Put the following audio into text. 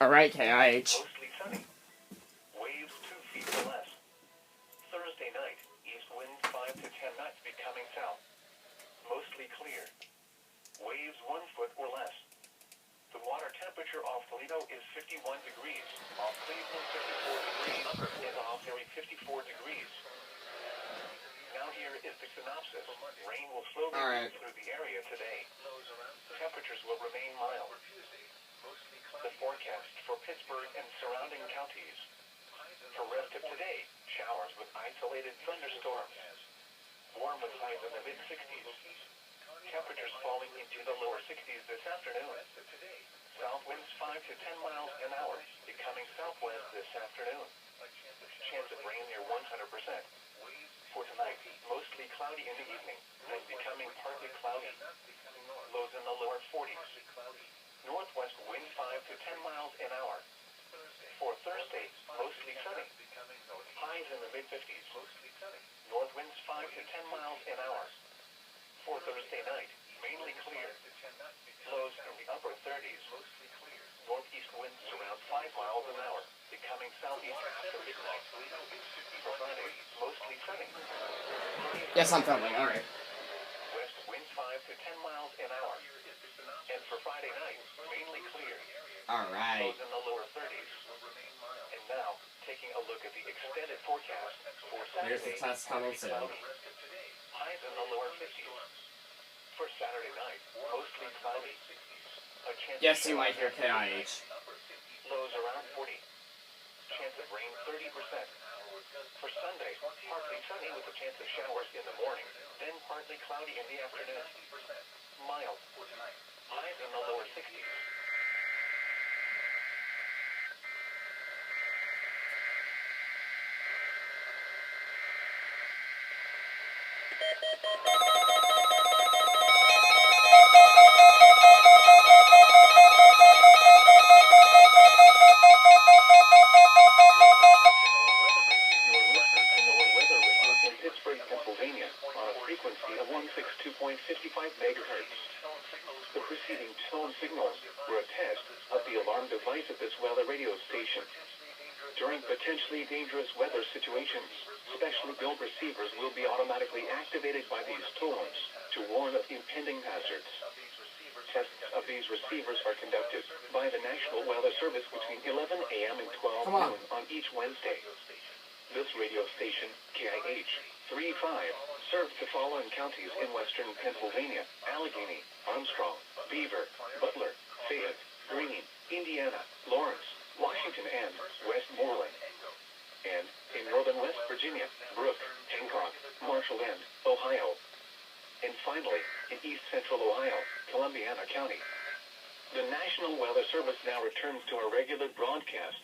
Alright, KIH. Mostly sunny. Waves 2 feet or less. Thursday night, east wind 5 to 10 knots becoming south. Mostly clear. Waves 1 foot or less. The water temperature off Toledo is 51 degrees, off Cleveland 54 degrees, and off Erie 54 degrees. Now here is the synopsis. Rain will slowly move through the area today. Temperatures will remain mild. The forecast for Pittsburgh and surrounding counties. For rest of today, showers with isolated thunderstorms. Warm with highs in the mid-60s. Temperatures falling into the lower 60s this afternoon. South winds 5 to 10 miles an hour, becoming southwest this afternoon. Chance of rain near 100%. For tonight, mostly cloudy in the evening, then becoming partly cloudy. Lows in the lower 40s. Northwest wind 5 to 10 miles an hour. For Thursday, mostly sunny. Highs in the mid-50s. North winds 5 to 10 miles an hour. For Thursday night, mainly clear. Lows in the upper 30s. Northeast winds around 5 miles an hour, becoming southeast after midnight. For Friday, mostly sunny. Yes, I'm filming, alright. West winds 5 to 10 miles an hour. And for Friday night, mainly clear. Alright. Lows in the lower 30s. And now, taking a look at the extended forecast for Saturday. Here's the test coming soon. Highs in the lower 50s. For Saturday night, mostly cloudy. A chance Yes, you might hear KIH. Lows around 40. Chance of rain 30%. For Sunday, partly sunny with a chance of showers in the morning, then partly cloudy in the afternoon. Mild. Highs in the lower 60s. Frequency of 162.55 megahertz. The preceding tone signals were a test of the alarm device at this weather radio station. During potentially dangerous weather situations, specially built receivers will be automatically activated by these tones to warn of impending hazards. Tests of these receivers are conducted by the National Weather Service between 11 a.m. and 12 noon on each Wednesday. This radio station, KIH35, serves the following counties in western Pennsylvania: Allegheny, Armstrong, Beaver, Butler, Fayette, Greene, Indiana, Lawrence, Washington, and Westmoreland. And in northern West Virginia, Brooke, Hancock, Marshall, and Ohio. And finally, in east central Ohio, Columbiana County. The National Weather Service now returns to our regular broadcast.